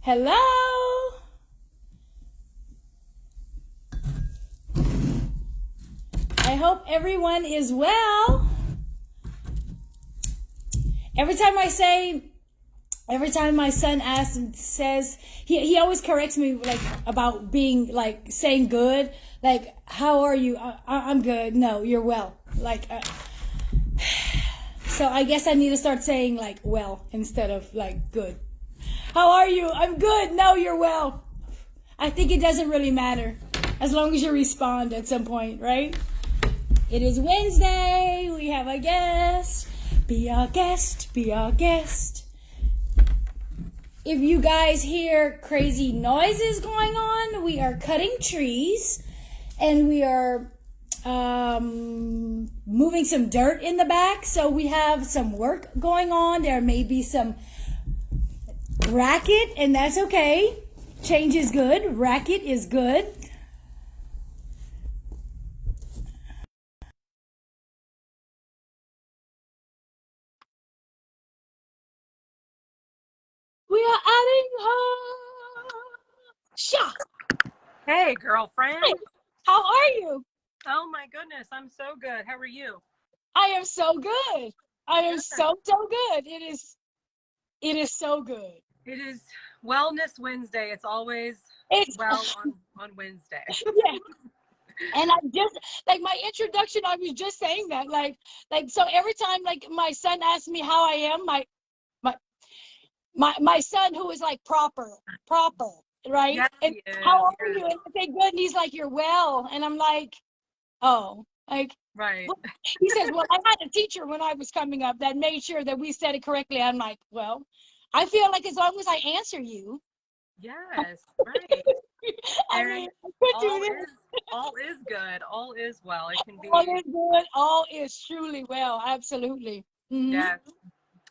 Hello. I hope everyone is well. Every time my son asks and says, he always corrects me like about being like saying good, like how are you? I'm good. No, you're well. So I guess I need to start saying like well instead of like good. How are you? I'm good. No, you're well. I think it doesn't really matter as long as you respond at some point, right? It is Wednesday. We have a guest. Be our guest. Be our guest. If you guys hear crazy noises going on, we are cutting trees and we are moving some dirt in the back. So we have some work going on. There may be some racket, and that's okay. Change is good. Racket is good. We are adding her. Shot. Hey, girlfriend. Hey, how are you? Oh my goodness, I'm so good. How are you? I am so good. I am so good. It is so good. It is Wellness Wednesday. It's always It's on Wednesday. yeah. And I just like my introduction, I was just saying that. Like so every time like my son asks me how I am, my son who is like proper, right? Yes, And he is. how are Yes. you? And I say good, and he's like, you're well. And I'm like, oh, like Right. he says, well, I had a teacher when I was coming up that made sure that we said it correctly. I'm like, well, I feel like as long as I answer you, Yes, right. I And mean, I could all do this. is all is good. All is well. It can All be. is good. All is truly well. Absolutely. Mm-hmm. Yes.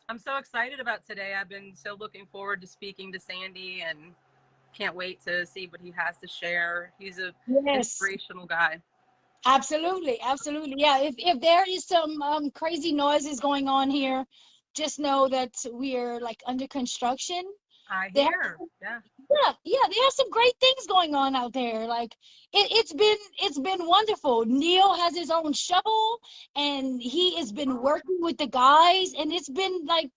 I'm so excited about today. I've been so looking forward to speaking to Sandy and can't wait to see what he has to share. He's a Yes. inspirational guy. Absolutely. Absolutely. Yeah. If there is some crazy noises going on here, just know that we're like under construction. I They have, hear. Yeah. yeah, they have some great things going on out there. Like it's been wonderful. Neil has his own shovel and he has been working with the guys and it's been like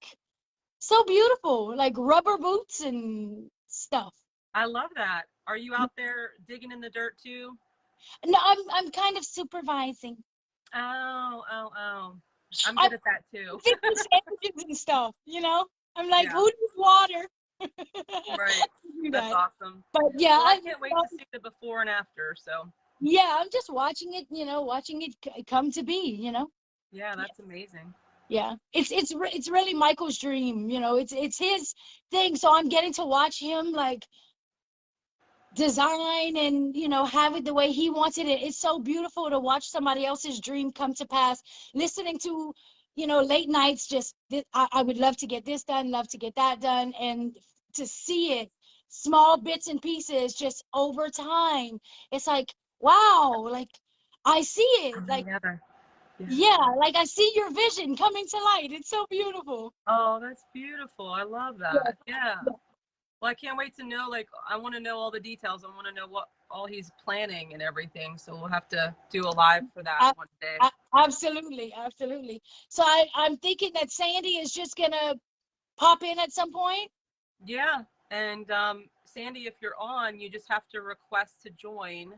so beautiful, like rubber boots and stuff. I love that. Are you out there digging in the dirt too? No, I'm kind of supervising. Oh. I'm I'm good at that too. fixing sandwiches and stuff, you know? I'm like, Yeah, who needs water? right. Do That's that. awesome. But yeah, Well, I can't wait to see the before and after. So, yeah, I'm just watching it, watching it come to be. yeah, Yeah. that's amazing. Yeah. It's really Michael's dream, it's his thing. So I'm getting to watch him like design and have it the way he wants it. It's so beautiful to watch somebody else's dream come to pass, listening to late nights just I would love to get this done, love to get that done, and to see it small bits and pieces just over time. It's like, wow, like I see it, Coming like, together. Yeah. yeah, like I see your vision coming to light. It's so beautiful. Oh, that's beautiful. I love Yeah, that. Yeah. yeah. Well, I can't wait to know. Like, I want to know all the details. I want to know what all he's planning and everything. So we'll have to do a live for that I, one day. absolutely. So I'm thinking that Sandy is just gonna pop in at some point. Yeah. And Sandy, if you're on, you just have to request to join.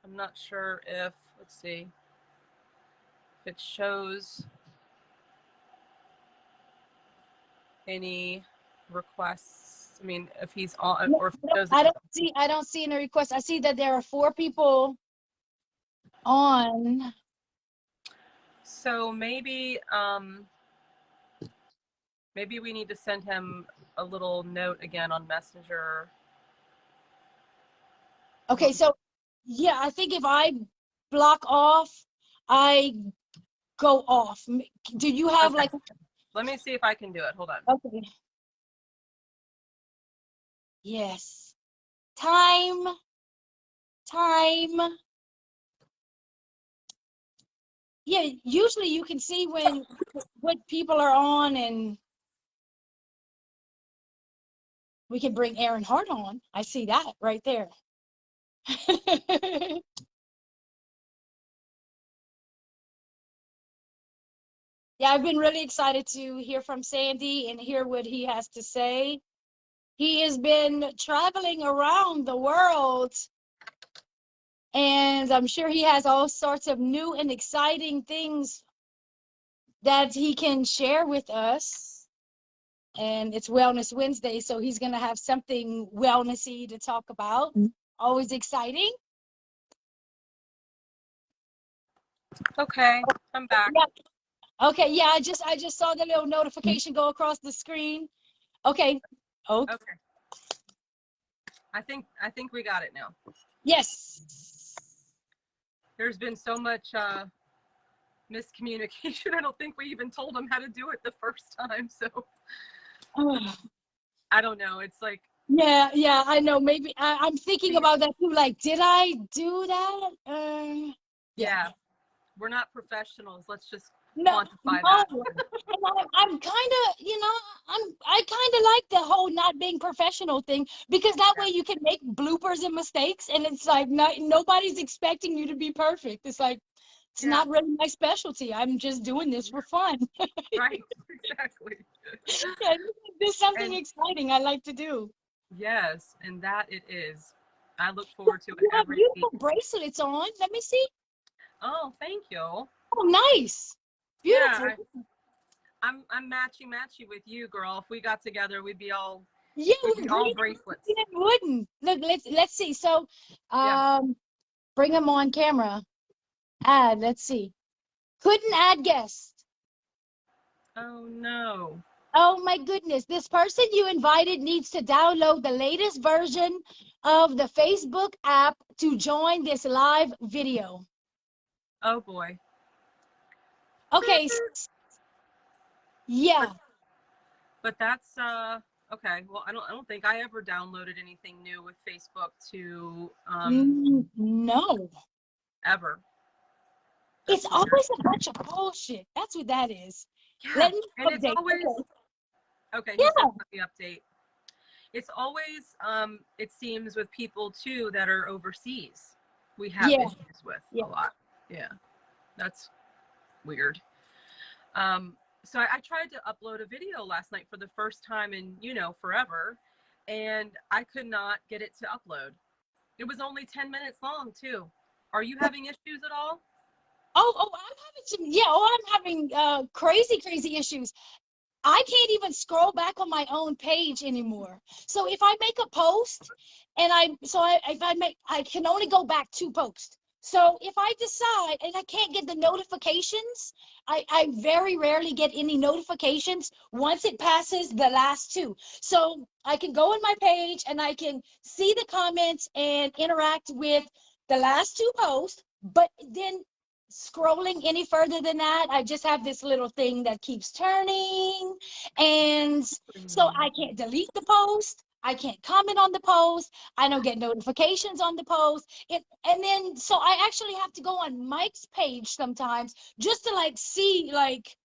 I'm not sure if, let's see, if it shows any requests. I mean, if he's on, No, or if it shows that I he's don't see any requests. I see that there are 4 people on. so maybe we need to send him a little note again on Messenger. Okay, so yeah, I think if I block off, I go off. Do you have Okay, like, let me see if I can do it. Hold on. okay, yes. Time. Yeah, usually you can see when what people are on and We can bring Aaron Hart on. I see that right there. Yeah, I've been really excited to hear from Sandy and hear what he has to say. He has been traveling around the world, and I'm sure he has all sorts of new and exciting things that he can share with us. And it's Wellness Wednesday, so he's going to have something wellnessy to talk about. Always exciting. Okay, I'm back. Yeah. Okay, yeah, I just saw the little notification go across the screen. Okay. Okay. Okay. I think we got it now. Yes. There's been so much miscommunication. I don't think we even told him how to do it the first time. So I don't know. It's like, yeah, I know. Maybe I'm thinking about that too. Like, did I do that? yeah, we're not professionals. Let's just No, quantify that. I'm kind of, I kind of like the whole not being professional thing, because that way you can make bloopers and mistakes, and it's like nobody's expecting you to be perfect. It's like, it's not really my specialty. I'm just doing this for fun. Right, exactly. Yeah, this is something exciting I like to do. Yes, and that it is. I look forward to it You have every beautiful week. bracelets on. Let me see. Oh, thank you. Oh, nice. Beautiful. Yeah, I'm matchy with you, girl. If we got together, we'd be all bracelets. Wouldn't. Look, let's see. So, bring them on camera. Add. Let's see. Couldn't add guest. Oh no. Oh my goodness. This person you invited needs to download the latest version of the Facebook app to join this live video. Oh boy. Okay. Yeah. But that's okay. Well, I don't think I ever downloaded anything new with Facebook to No. ever. It's always a bunch of bullshit. That's what that is. Yeah. Let me And update. it's always okay. He Yeah. said let me update. It's always it seems with people too that are overseas. We have issues with a lot. Yeah. That's weird. So I tried to upload a video last night for the first time in, forever, and I could not get it to upload. It was only 10 minutes long too. Are you having issues at all? I'm having some, I'm having crazy issues. I can't even scroll back on my own page anymore. So if I make a post and I can only go back 2 posts. So if I decide and I can't get the notifications, I very rarely get any notifications once it passes the last 2. So I can go on my page and I can see the comments and interact with the last 2 posts, but then scrolling any further than that, I just have this little thing that keeps turning, and so I can't delete the post, I can't comment on the post, I don't get notifications on the post, and then so I actually have to go on Mike's page sometimes just to like see, like,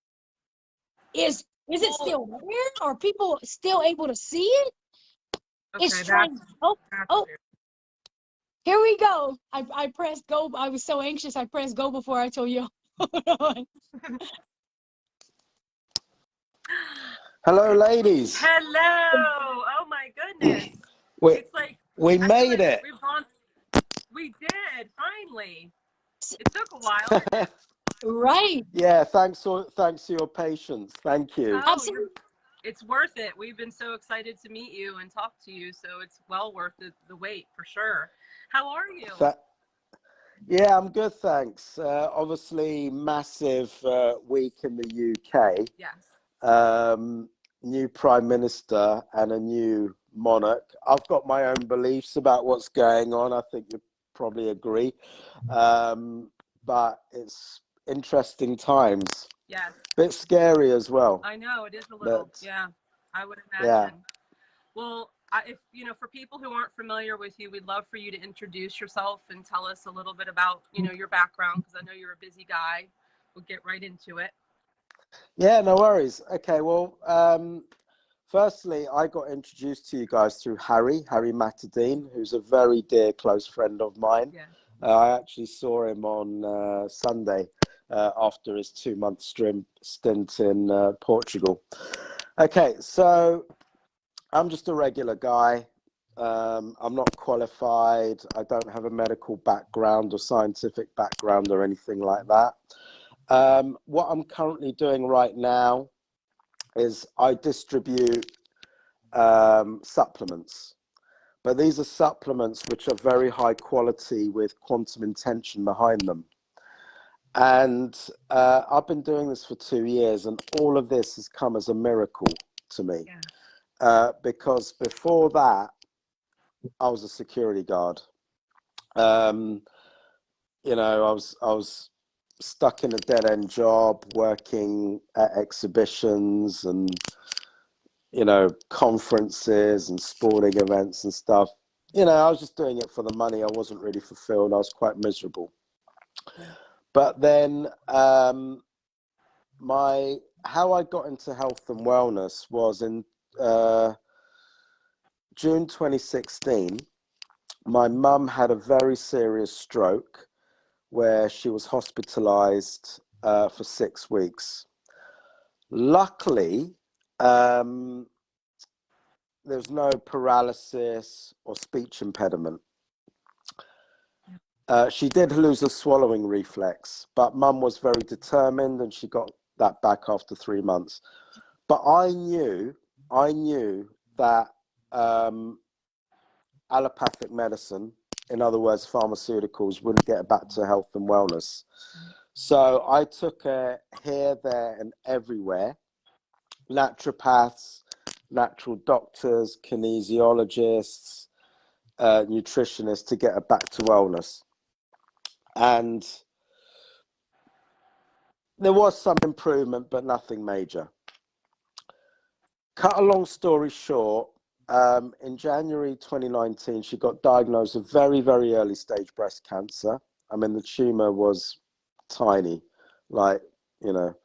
is it still there? Are people still able to see it? Okay, It's trying. Oh, here we go. I pressed go. I was so anxious. I pressed go before I told you. Hello, ladies. Hello. Oh my goodness. It's like we made it. We did finally. It took a while. Right. Yeah. Thanks for your patience. Thank you. Oh, absolutely. It's worth it. We've been so excited to meet you and talk to you, so it's well worth the wait for sure. How are you? Yeah, I'm good, thanks. Obviously, massive week in the UK. Yes. New Prime Minister and a new monarch. I've got my own beliefs about what's going on. I think you probably agree. But it's interesting times. Yes. Bit scary as well. I know, it is a little, yeah, I would imagine. Yeah. Well, if for people who aren't familiar with you, we'd love for you to introduce yourself and tell us a little bit about, your background, because I know you're a busy guy. We'll get right into it. Yeah, no worries. Okay, well, Firstly, I got introduced to you guys through Harry Matadine, who's a very dear, close friend of mine. Yeah. I actually saw him on Sunday after his 2-month stint in Portugal. Okay, so I'm just a regular guy. I'm not qualified. I don't have a medical background or scientific background or anything like that. What I'm currently doing right now is I distribute supplements, but these are supplements which are very high quality with quantum intention behind them. And I've been doing this for 2 years, and all of this has come as a miracle to me. Yeah. Because before that, I was a security guard. You know, I was stuck in a dead-end job, working at exhibitions and, you know, conferences and sporting events and stuff. You know, I was just doing it for the money. I wasn't really fulfilled. I was quite miserable. Yeah. But then how I got into health and wellness was in June 2016. My mum had a very serious stroke where she was hospitalized for 6 weeks. Luckily, there's no paralysis or speech impediment. She did lose a swallowing reflex, but mum was very determined and she got that back after 3 months. But I knew that allopathic medicine, in other words, pharmaceuticals, wouldn't get back to health and wellness. So I took her here, there, and everywhere. Naturopaths, natural doctors, kinesiologists, nutritionists to get her back to wellness. And there was some improvement, but nothing major. Cut a long story short, in January 2019, she got diagnosed with very, very early stage breast cancer. I mean, the tumor was tiny, like, you know,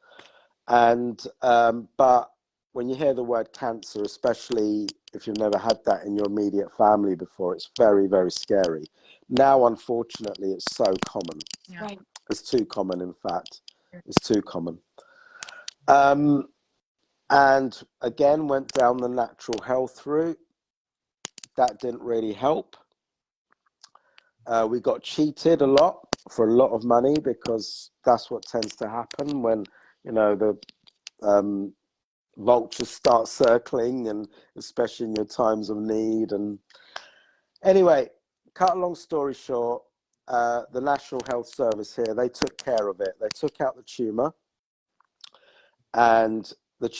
and, but when you hear the word cancer, especially if you've never had that in your immediate family before, it's very, very scary. Now, unfortunately, it's so common. Yeah. Right. It's too common, in fact. It's too common. And again, went down the natural health route. That didn't really help. We got cheated a lot for a lot of money because that's what tends to happen when, you know, the vultures start circling, and especially in your times of need. And anyway, cut a long story short, the National Health Service here, they took care of it. They took out the tumor, and the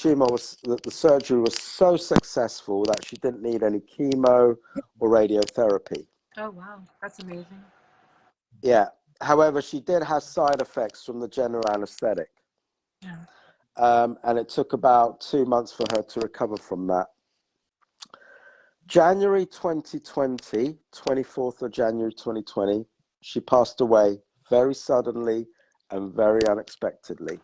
surgery was so successful that she didn't need any chemo or radiotherapy. Oh, wow. That's amazing. Yeah. However, she did have side effects from the general anesthetic. Yeah. And it took about 2 months for her to recover from that. January 2020, 24th of January 2020, she passed away very suddenly and very unexpectedly.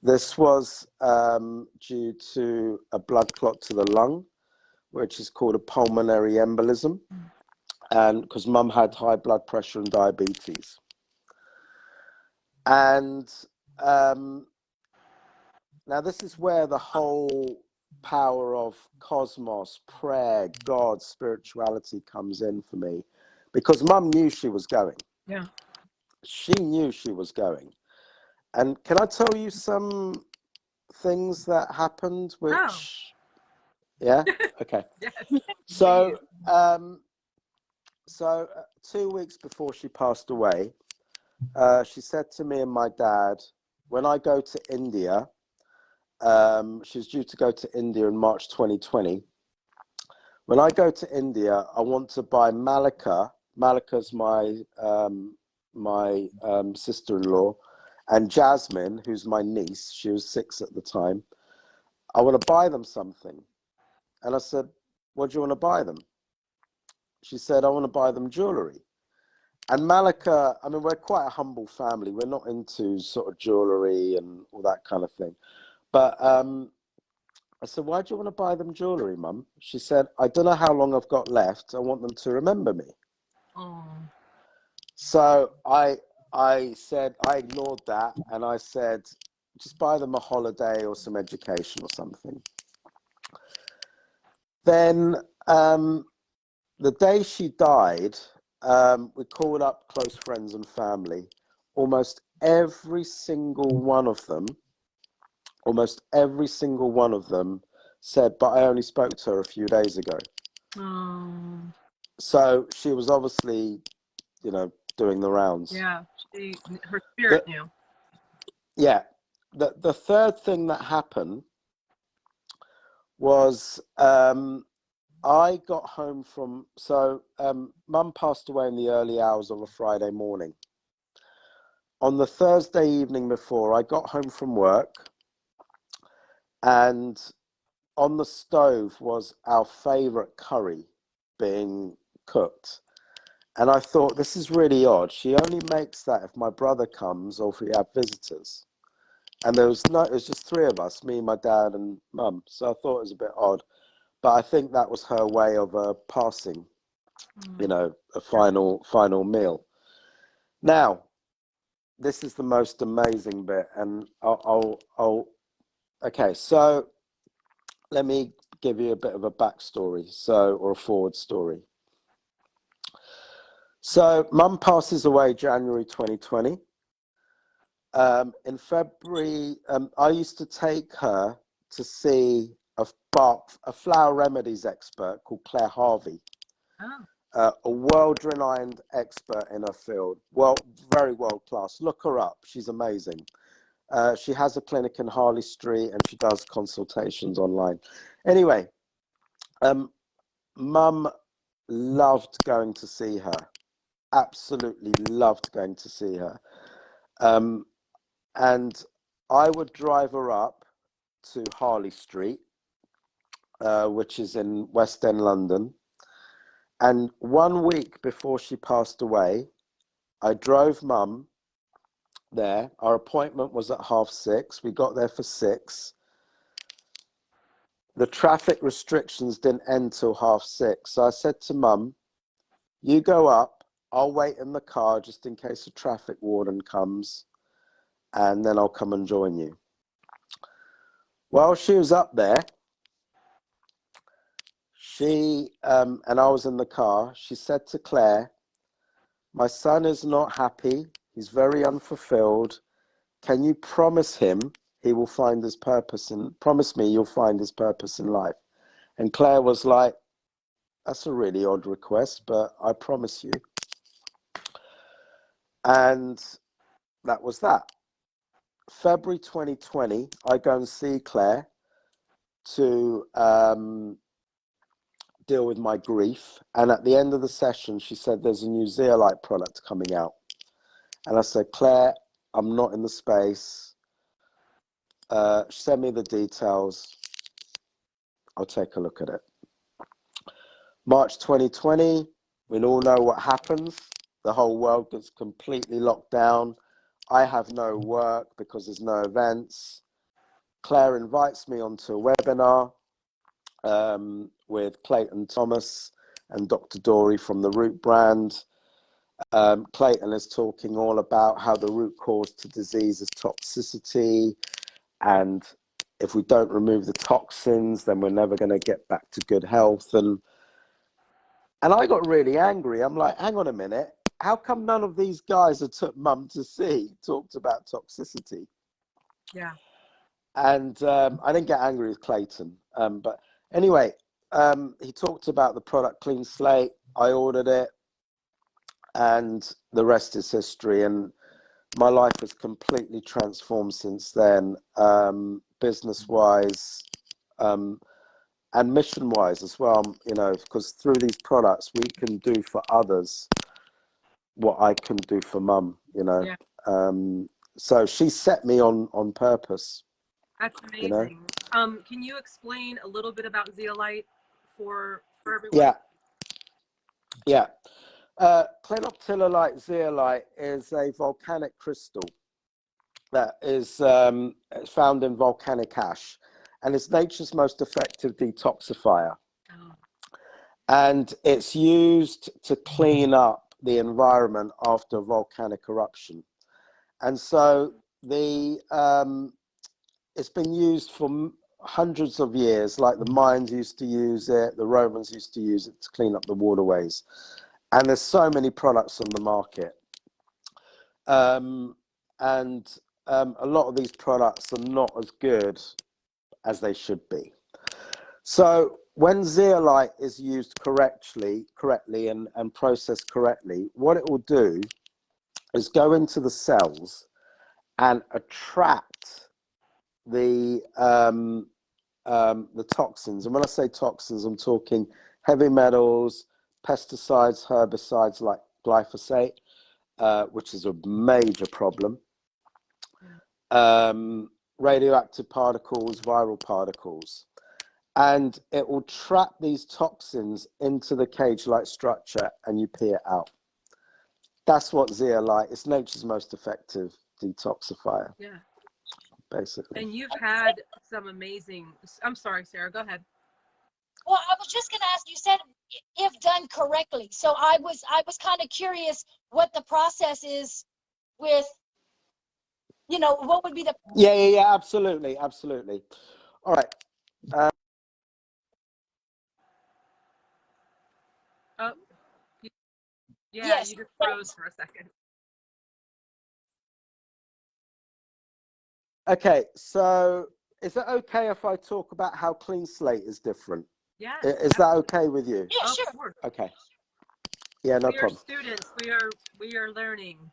This was due to a blood clot to the lung, which is called a pulmonary embolism, and because mum had high blood pressure and diabetes. And now this is where the whole power of cosmos, prayer, God, spirituality comes in for me, because mum knew she was going. Yeah. She knew she was going. And can I tell you some things that happened which... Oh. Yeah? Okay. Yes. So 2 weeks before she passed away, she said to me and my dad, when I go to India, she's due to go to India in March 2020. When I go to India, I want to buy Malika. Malika's my sister-in-law, and Jasmine, who's my niece. She was 6 at the time. I want to buy them something. And I said, what do you want to buy them? She said, I want to buy them jewelry. And Malika, I mean, we're quite a humble family. We're not into sort of jewelry and all that kind of thing. But I said, why do you want to buy them jewelry, Mum? She said, I don't know how long I've got left. I want them to remember me. Oh. So I said, I ignored that, and I said, just buy them a holiday or some education or something. Then the day she died, we called up close friends and family. Almost every single one of them said, but I only spoke to her a few days ago. Oh. So she was obviously, doing the rounds. Yeah, her spirit knew. Yeah. The third thing that happened was I got home from, Mum passed away in the early hours of a Friday morning. On the Thursday evening before, I got home from work, and on the stove was our favorite curry being cooked. And I thought, this is really odd. She only makes that if my brother comes or if we have visitors. And it was just three of us, me, my dad, and Mum. So I thought it was a bit odd. But I think that was her way of passing, a final meal. Now, this is the most amazing bit, and okay, so let me give you a bit of a backstory, or a forward story. So Mum passes away January 2020. In February, I used to take her to see a flower remedies expert called Claire Harvey. Oh. A world-renowned expert in her field. Well, very world class. Look her up. She's amazing. She has a clinic in Harley Street, and she does consultations online. Anyway, Mum loved going to see her. Absolutely loved going to see her. And I would drive her up to Harley Street, which is in West End, London. And 1 week before she passed away, I drove Mum there. Our appointment was at 6:30. We got there for 6. The traffic restrictions didn't end till 6:30. So I said to Mum, you go up, I'll wait in the car just in case a traffic warden comes, and then I'll come and join you. While she was up there, and I was in the car, she said to Claire, my son is not happy. He's very unfulfilled. Can you promise him he will find his purpose, and promise me you'll find his purpose in life? And Claire was like, that's a really odd request, but I promise you. And that was that. February 2020, I go and see Claire to deal with my grief. And at the end of the session, she said, there's a new zeolite product coming out. And I said, Claire, I'm not in the space. Send me the details. I'll take a look at it. March 2020, we all know what happens. The whole world gets completely locked down. I have no work because there's no events. Claire invites me onto a webinar with Clayton Thomas and Dr. Dory from the Root brand. Clayton is talking all about how the root cause to disease is toxicity, and if we don't remove the toxins, then we're never going to get back to good health. And I got really angry. I'm like, hang on a minute. How come none of these guys that took Mum to see talked about toxicity? Yeah. And I didn't get angry with Clayton. But anyway, he talked about the product Clean Slate. I ordered it, and the rest is history. And my life has completely transformed since then, business-wise, and mission-wise as well. Because through these products, we can do for others what I couldn't do for Mum. Yeah. So she set me on purpose. That's amazing. Can you explain a little bit about zeolite for everyone? Yeah. Clenoptilolite zeolite is a volcanic crystal that is found in volcanic ash, and it's nature's most effective detoxifier. Oh. And it's used to clean up the environment after a volcanic eruption. And so it's been used for hundreds of years, like the Mayans used to use it, the Romans used to use it to clean up the waterways. And there's so many products on the market. A lot of these products are not as good as they should be. So when zeolite is used correctly and processed correctly, what it will do is go into the cells and attract the toxins. And when I say toxins, I'm talking heavy metals, pesticides, herbicides like glyphosate, which is a major problem, radioactive particles, viral particles. And it will trap these toxins into the cage-like structure and you pee it out. That's what zeolite is. Nature's most effective detoxifier. Yeah. Basically. And you've had some amazing, I'm sorry, Sarah, go ahead. Well, I was just going to ask, you said if done correctly. So I was kind of curious what the process is with, what would be the... Yeah, absolutely. All right. Oh, yeah, yes. You just froze for a second. Okay, so is it okay if I talk about how Clean Slate is different? Yeah. Is that okay with you? Yeah, sure. Course. Okay. Yeah, no problem. We are students. We are learning.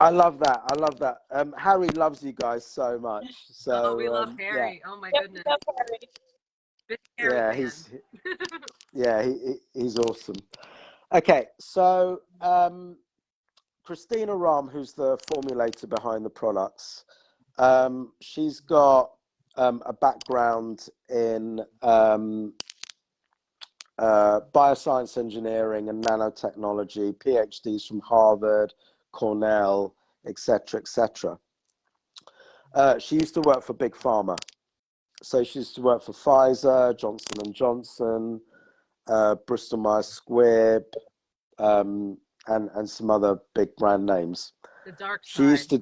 I love that. Harry loves you guys so much. So we love Harry. Yeah. Oh my goodness. Big Harry Yeah, he's awesome. Okay, so Christina Rahm, who's the formulator behind the products, she's got a background in bioscience engineering and nanotechnology, PhDs from Harvard, Cornell, etc., etc. She used to work for Big Pharma. So she used to work for Pfizer, Johnson & Johnson, Bristol Myers Squibb, and some other big brand names. The dark side. She used to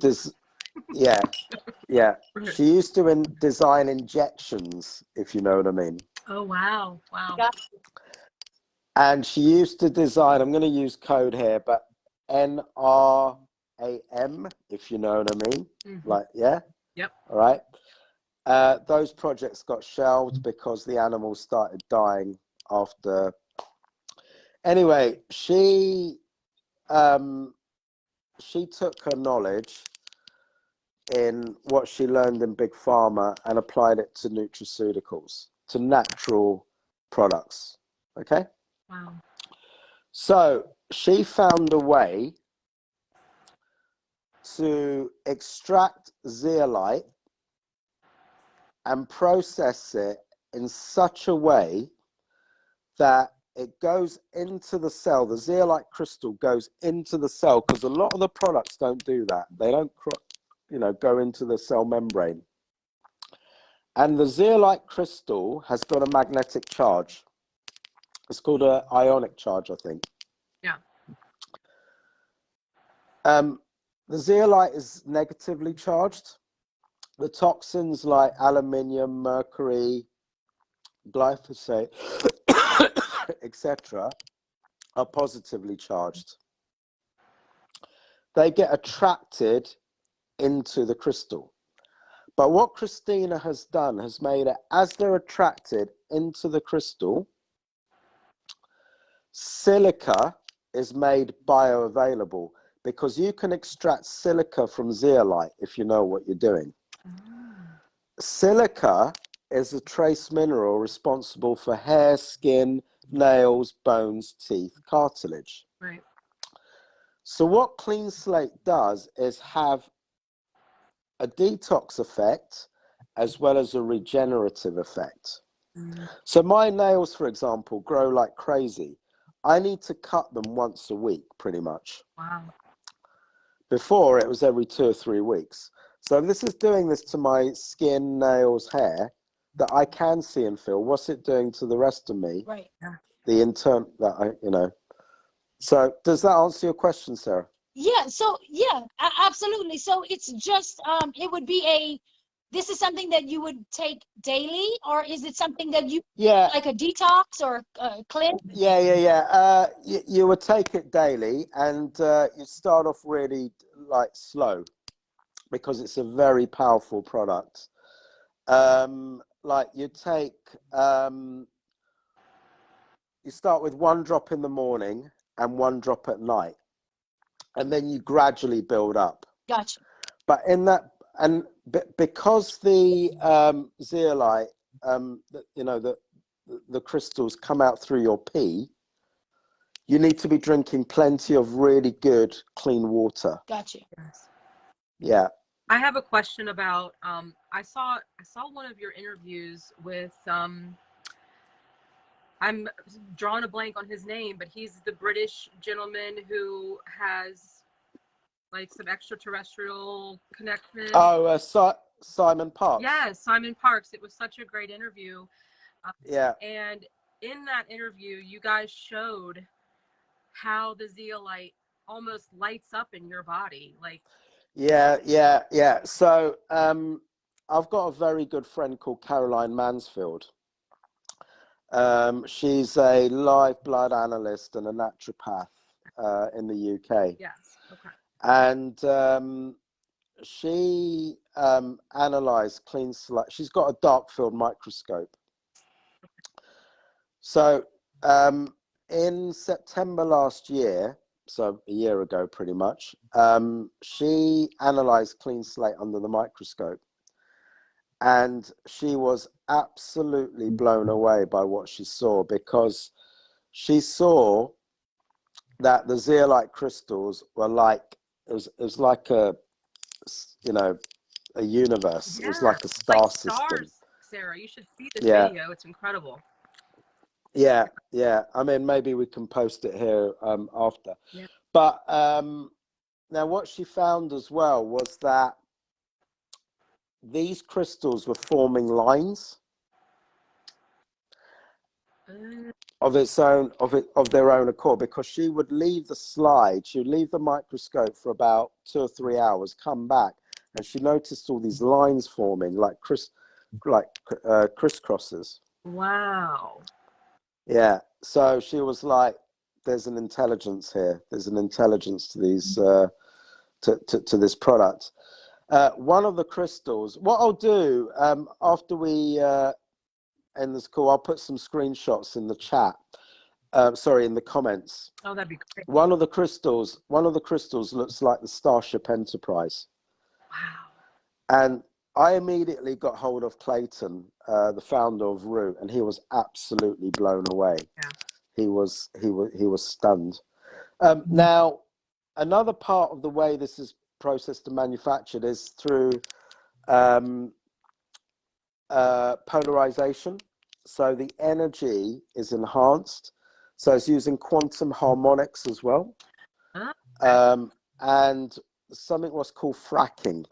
She used to design injections, if you know what I mean. Oh, wow. And she used to design, I'm going to use code here, but NRAM, if you know what I mean. Mm-hmm. Like, yeah? Yep. All right. Those projects got shelved because the animals started dying after. Anyway, she took her knowledge in what she learned in Big Pharma and applied it to nutraceuticals, to natural products. Okay? Wow. So she found a way to extract zeolite and process it in such a way that it goes into the cell. The zeolite crystal goes into the cell, because a lot of the products don't do that. They don't, go into the cell membrane. And the zeolite crystal has got a magnetic charge. It's called an ionic charge, I think. Yeah. The zeolite is negatively charged. The toxins like aluminium, mercury, glyphosate, etc., are positively charged. They get attracted into the crystal. But what Christina has done has made it, as they're attracted into the crystal, silica is made bioavailable, because you can extract silica from zeolite if you know what you're doing. Silica is a trace mineral responsible for hair, skin, nails, bones, teeth, cartilage. Right. So what Clean Slate does is have a detox effect as well as a regenerative effect. So my nails, for example, grow like crazy. I need to cut them once a week, pretty much. Wow. Before, it was every 2 or 3 weeks. So this is doing this to my skin, nails, hair. that I can see and feel, what's it doing to the rest of me? Right. The intern that I, you know. So does that answer your question, Sarah? Yeah. So yeah, absolutely. So it's just it would be this is something that you would take daily, or is it something that you like a detox or cleanse? You would take it daily, and you start off really like slow, because it's a very powerful product. Like you take, you start with 1 drop in the morning and 1 drop at night, and then you gradually build up. Gotcha. But in that, and because the zeolite, you know, the crystals come out through your pee, you need to be drinking plenty of really good, clean water. Gotcha. Yeah. I have a question about I saw one of your interviews with I'm drawing a blank on his name, but he's the British gentleman who has like some extraterrestrial connection. Oh, Simon Parks. Yes, Simon Parks. It was such a great interview. Yeah. And in that interview, you guys showed how the zeolite almost lights up in your body, like. Yeah. So I've got a very good friend called Caroline Mansfield. She's a live blood analyst and a naturopath in the UK. Yes. Okay. And she analyzed clean slate. She's got a dark field microscope. So in September last year, so a year ago pretty much, she analyzed clean slate under the microscope, and she was absolutely blown away by what she saw, because she saw that the zeolite crystals were like, it was like a, you know, a universe. Yeah, it was like a star like system. Stars, Sarah, you should see this video. It's incredible. Yeah. I mean, maybe we can post it here after. Yeah. But now what she found as well was that these crystals were forming lines of their own accord, because she would leave the slide, she would leave the microscope for about 2 or 3 hours, come back, and she noticed all these lines forming like crisscrosses. Wow. Yeah. So she was like, there's an intelligence here. There's an intelligence to these to this product. One of the crystals, what I'll do after we end this call, I'll put some screenshots in the chat. Sorry, in the comments. Oh, that'd be great. One of the crystals looks like the Starship Enterprise. Wow. And I immediately got hold of Clayton, the founder of Root, and he was absolutely blown away. Yeah. He was stunned. Now, another part of the way this is processed and manufactured is through polarization. So the energy is enhanced. So it's using quantum harmonics as well. And something what's called fracking.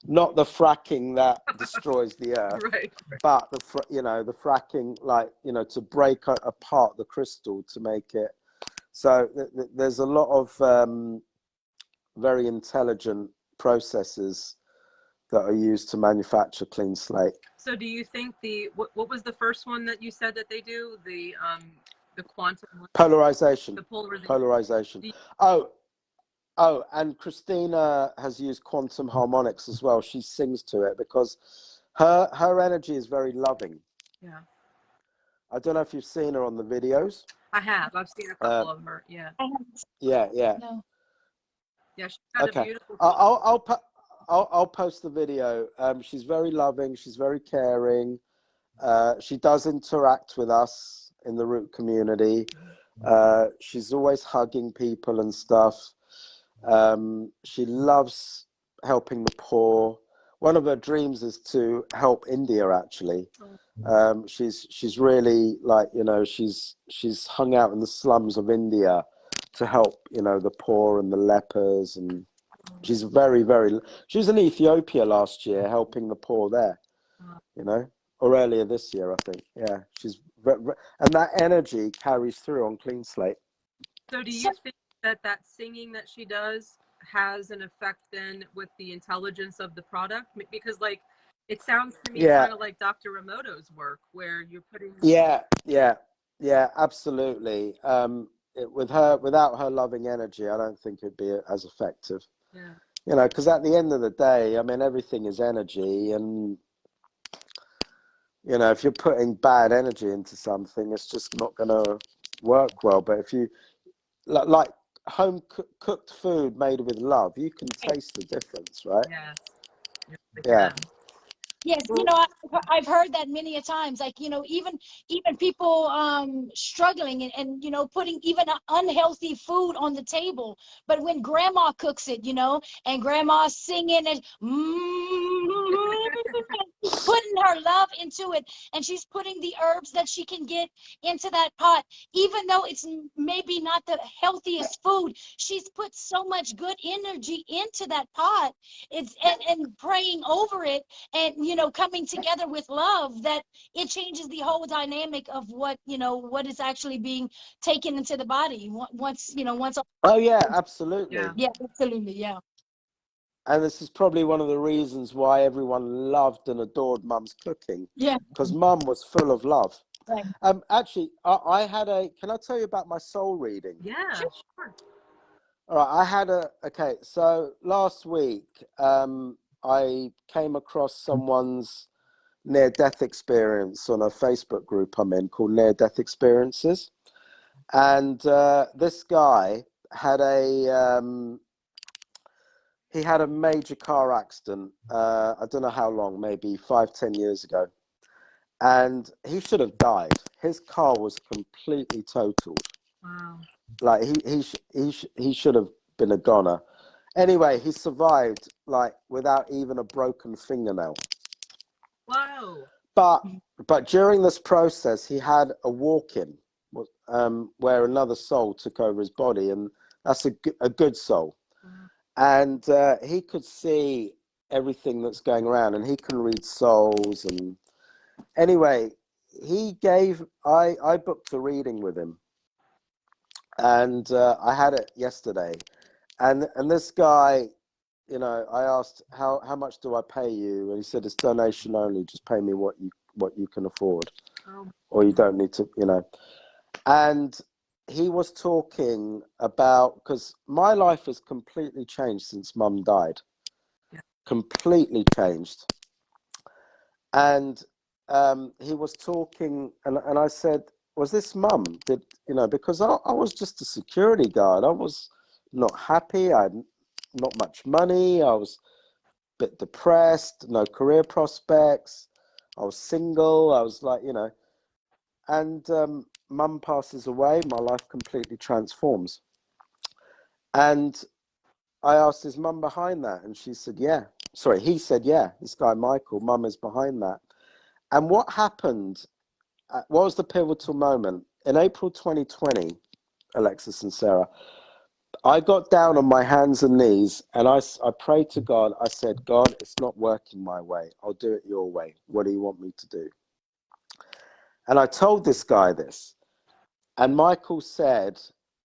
Not the fracking that destroys the earth, right. But the fracking, like, to break apart the crystal to make it. So there's a lot of very intelligent processes that are used to manufacture clean slate. So do you think what was the first one that you said that they do? The quantum polarization. The polarization. Polarization. Oh, and Christina has used quantum harmonics as well. She sings to it because her energy is very loving. Yeah. I don't know if you've seen her on the videos. I have. I've seen a couple of her. Yeah. Yeah. No. Yeah, she's got a beautiful. I'll post the video. She's very loving. She's very caring. She does interact with us in the Root community. She's always hugging people and stuff. She loves helping the poor. One of her dreams is to help India, actually. She's really, like, she's hung out in the slums of India to help, the poor and the lepers. And she's she was in Ethiopia last year helping the poor there, or earlier this year, I think. Yeah, and that energy carries through on Clean Slate. So do you think that that singing that she does has an effect then with the intelligence of the product? Because like, it sounds to me kind of like Dr. Emoto's work, where you're putting. Yeah, absolutely. Without her loving energy, I don't think it'd be as effective. Yeah. You know, because at the end of the day, I mean, everything is energy, and you know, if you're putting bad energy into something, it's just not going to work well. But if you like home cooked food made with love, you can taste the difference, right? Yes. Yeah. Yes, you know, I've heard that many a times. Like, you know, even people struggling and you know, putting even unhealthy food on the table. But when grandma cooks it, you know, and grandma's singing and she's putting her love into it, and she's putting the herbs that she can get into that pot, even though it's maybe not the healthiest food, she's put so much good energy into that pot. It's and praying over it, and you know, coming together with love, that it changes the whole dynamic of what, you know, what is actually being taken into the body once, you know, once. Oh yeah, absolutely. Yeah, absolutely. Yeah. And this is probably one of the reasons why everyone loved and adored Mum's cooking. Yeah. Because Mum was full of love. Right. Actually, I had can I tell you about my soul reading? Yeah, sure. All right, okay, so last week, I came across someone's near-death experience on a Facebook group I'm in called Near Death Experiences. And this guy had he had a major car accident. I don't know how long, maybe 5-10 years ago. And he should have died. His car was completely totaled. Wow. Like he should have been a goner. Anyway, he survived like without even a broken fingernail. Whoa. But during this process, he had a walk-in where another soul took over his body, and that's a good soul. And he could see everything that's going around, and he can read souls. And anyway, I booked a reading with him, and I had it yesterday. And this guy, you know, I asked how much do I pay you, and he said it's donation only. Just pay me what you can afford, or you don't need to, you know. And he was talking about, because my life has completely changed since Mum died, completely changed. And he was talking, and I said, was this Mum? Did you know? Because I was just a security guard. I was not happy. I had not much money. I was a bit depressed. No career prospects. I was single. I was like, you know, and Mum passes away. My life completely transforms. And I asked, is Mum behind that? And she said, yeah. Sorry, he said, yeah. This guy Michael, Mum is behind that. And what happened? What was the pivotal moment? In April 2020, Alexis and Sarah, I got down on my hands and knees and I prayed to God. I said, God, it's not working my way. I'll do it your way. What do you want me to do? And I told this guy this. And Michael said,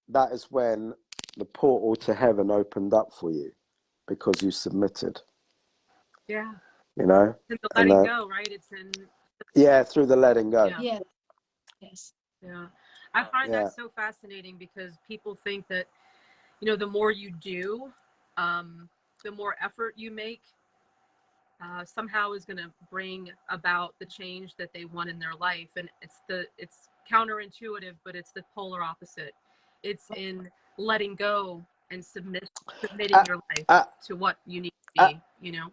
that is when the portal to heaven opened up for you, because you submitted. Yeah. You know? It's in the letting go, right? It's in. Yeah, through the letting go. Yeah. Yes. Yeah. I find that so fascinating, because people think that, you know, the more you do, the more effort you make, somehow is going to bring about the change that they want in their life. And it's counterintuitive, but it's the polar opposite. It's in letting go and submitting your life to what you need to be, you know.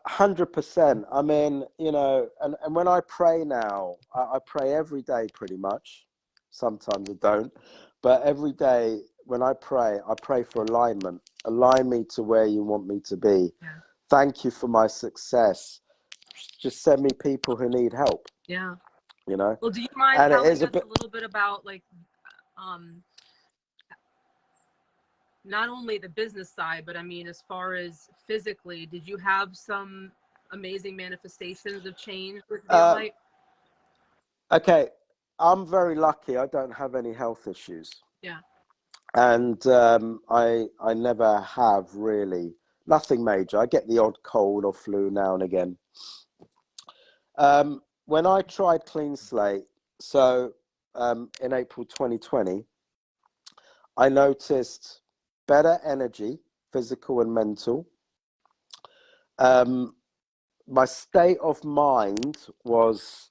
100%. I mean, you know, and when I pray now, I pray every day pretty much. Sometimes I don't, but every day when I pray for alignment. Align me to where you want me to be. Yeah. Thank you for my success. Just send me people who need help. Yeah. You know. Well, do you mind telling us a little bit about, like, not only the business side, but I mean, as far as physically, did you have some amazing manifestations of change with zeolite? Okay, I'm very lucky. I don't have any health issues. Yeah. And I never have really, nothing major. I get the odd cold or flu now and again. When I tried Clean Slate, so in April 2020, I noticed better energy, physical and mental. My state of mind was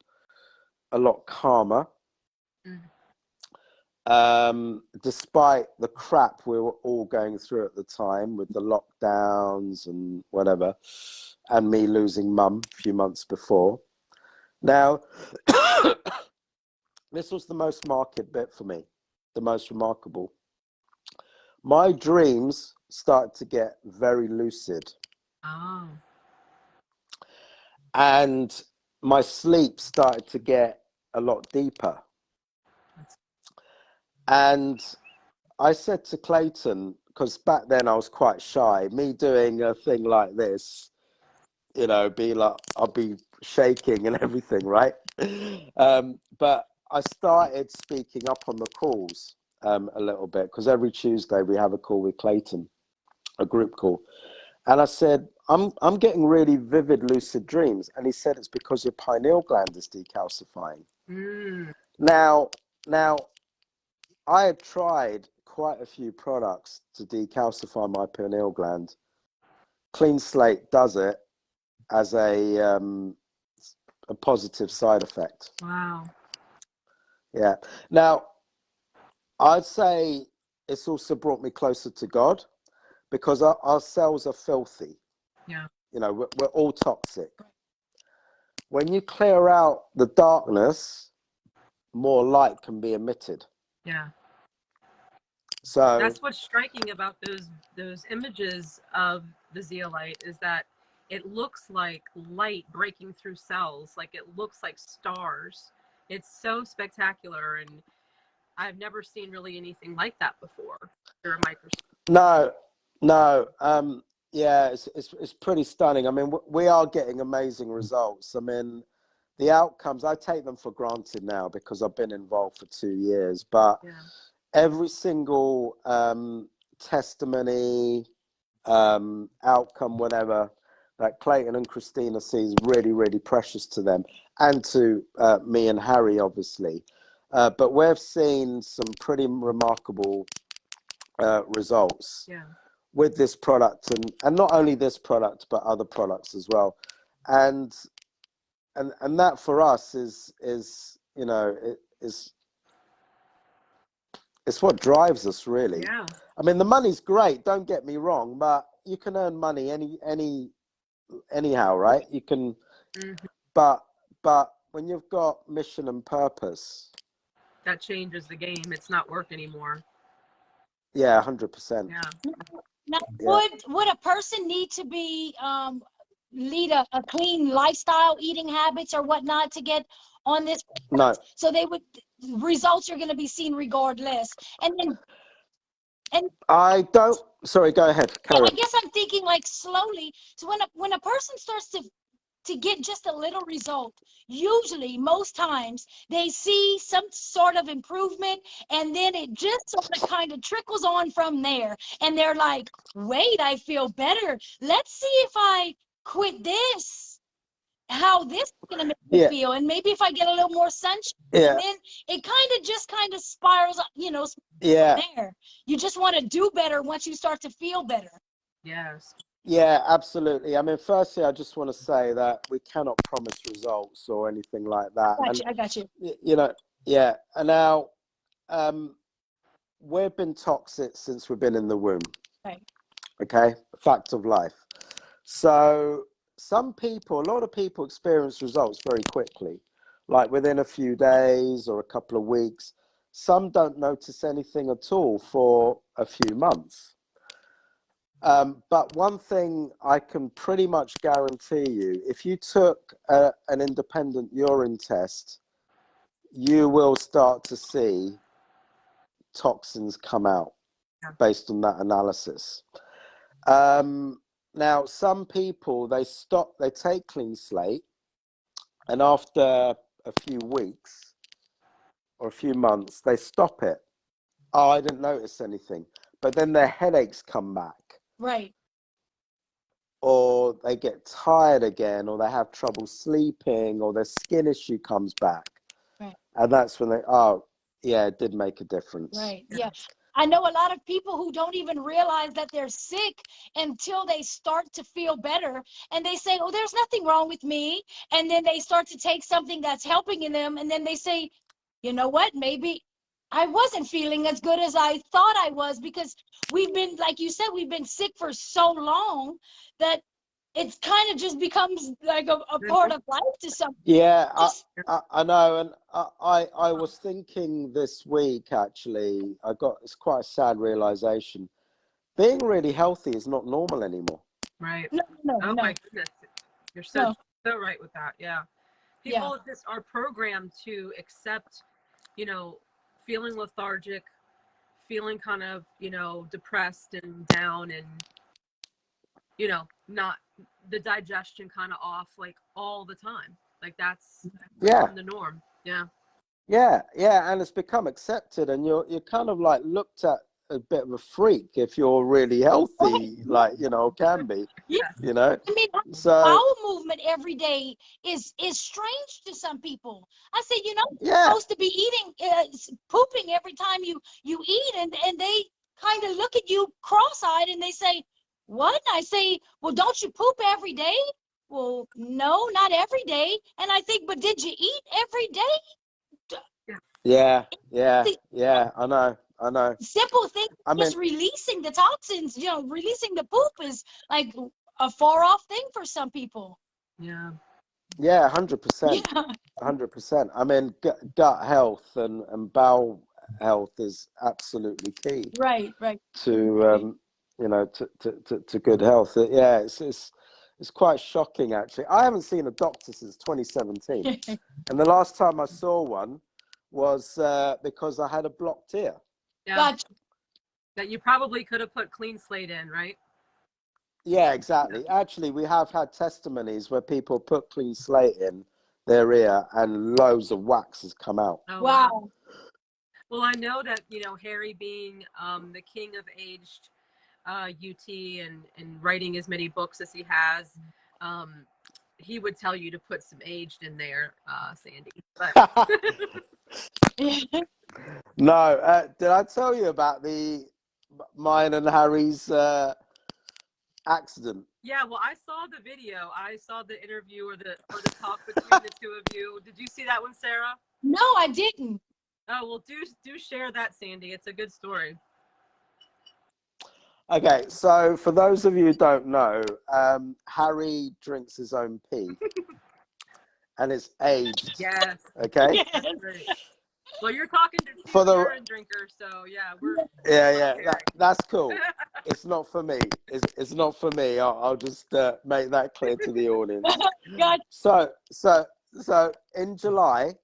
a lot calmer. Despite the crap we were all going through at the time with the lockdowns and whatever, and me losing mum a few months before. Now, this was the most marked bit for me, the most remarkable. My dreams started to get very lucid. Oh. And my sleep started to get a lot deeper. And I said to Clayton, because back then I was quite shy, me doing a thing like this, you know, be like, I'll be shaking and everything, right? But I started speaking up on the calls a little bit, because every Tuesday we have a call with Clayton, a group call. And I said, I'm getting really vivid lucid dreams. And he said, it's because your pineal gland is decalcifying. Now, I had tried quite a few products to decalcify my pineal gland. Clean Slate does it as a positive side effect. Wow. Yeah. Now, I'd say it's also brought me closer to God, because our cells are filthy. Yeah. You know, we're all toxic. When you clear out the darkness, more light can be emitted. Yeah. So that's what's striking about those images of the zeolite, is that it looks like light breaking through cells, like it looks like stars. It's so spectacular, and I've never seen really anything like that before under a microscope. No. Yeah, it's pretty stunning. I mean, we are getting amazing results. I mean, the outcomes, I take them for granted now because I've been involved for 2 years, but every single testimony, outcome, whatever, that Clayton and Christina see is really, really precious to them, and to me and Harry, obviously. But we've seen some pretty remarkable results with this product, and not only this product, but other products as well. And that for us is you know, it's what drives us, really. Yeah. I mean, the money's great, don't get me wrong, but you can earn money anyhow, right? You can, but when you've got mission and purpose, that changes the game. It's not work anymore. Yeah, 100%. Yeah. Now, would a person need to be lead a clean lifestyle, eating habits or whatnot, to get on this? No. So results are going to be seen regardless. And I don't. Sorry, go ahead. Carry on. I guess I'm thinking like slowly. So when a person starts to get just a little result, usually most times they see some sort of improvement, and then it just sort of kind of trickles on from there, and they're like, wait, I feel better, let's see if I quit this, how this is going to make me feel, and maybe if I get a little more sunshine, and then it kind of spirals, there. You just want to do better once you start to feel better. Yes. Yeah, absolutely. I mean, firstly, I just want to say that we cannot promise results or anything like that. I got you. You know, yeah. And now, we've been toxic since we've been in the womb. Right. Okay, fact of life. So a lot of people experience results very quickly, like within a few days or a couple of weeks. Some don't notice anything at all for a few months. But one thing I can pretty much guarantee you, if you took an independent urine test, you will start to see toxins come out based on that analysis. Now, some people, they take clean slate, and after a few weeks or a few months, they stop it. Oh, I didn't notice anything. But then their headaches come back. Right. Or they get tired again, or they have trouble sleeping, or their skin issue comes back. Right. And that's when they, oh, yeah, it did make a difference. Right. Yeah. I know a lot of people who don't even realize that they're sick until they start to feel better. And they say, oh, there's nothing wrong with me. And then they start to take something that's helping in them. And then they say, you know what, maybe I wasn't feeling as good as I thought I was, because we've been, like you said, we've been sick for so long that it's kind of just becomes like a part of life to some. Yeah, I know. And I was thinking this week, actually, it's quite a sad realization. Being really healthy is not normal anymore. Right. No. My goodness. You're so right with that. Yeah. People just are programmed to accept, feeling lethargic, feeling kind of, depressed and down, and, not the digestion kind of off, like all the time. Like that's the norm. Yeah. Yeah, and it's become accepted, and you're kind of like looked at a bit of a freak if you're really healthy, like, can be. Yeah. I mean, so bowel movement every day is strange to some people. I say, you're supposed to be eating, pooping every time you eat, and they kind of look at you cross-eyed and they say, what? I say, well, don't you poop every day? Well, no, not every day. And I think, but did you eat every day? Yeah, I know. Simple thing, just releasing the toxins, releasing the poop is like a far off thing for some people. Yeah. Yeah, 100%. 100%. I mean, gut health and bowel health is absolutely key. Right. To to good health. Yeah, it's quite shocking, actually. I haven't seen a doctor since 2017, and the last time I saw one was because I had a blocked ear. Yeah. Gotcha. That you probably could have put clean slate in, right? Yeah, exactly. Actually, we have had testimonies where people put clean slate in their ear and loads of wax has come out. Oh, wow. Well, I know that, Harry being the king of aged UT and writing as many books as he has, he would tell you to put some aged in there, Sandy. But No, did I tell you about mine and Harry's accident? Yeah, well, I saw the video. I saw the interview or the talk between the two of you. Did you see that one, Sarah? No, I didn't. Oh, well, do share that, Sandy. It's a good story. Okay, so for those of you who don't know, Harry drinks his own pee, and it's aged. Yes. Okay. Yes. Right. Well, you're talking to two urine drinkers, so yeah, that's cool. It's not for me. It's not for me. I'll just make that clear to the audience. So in July,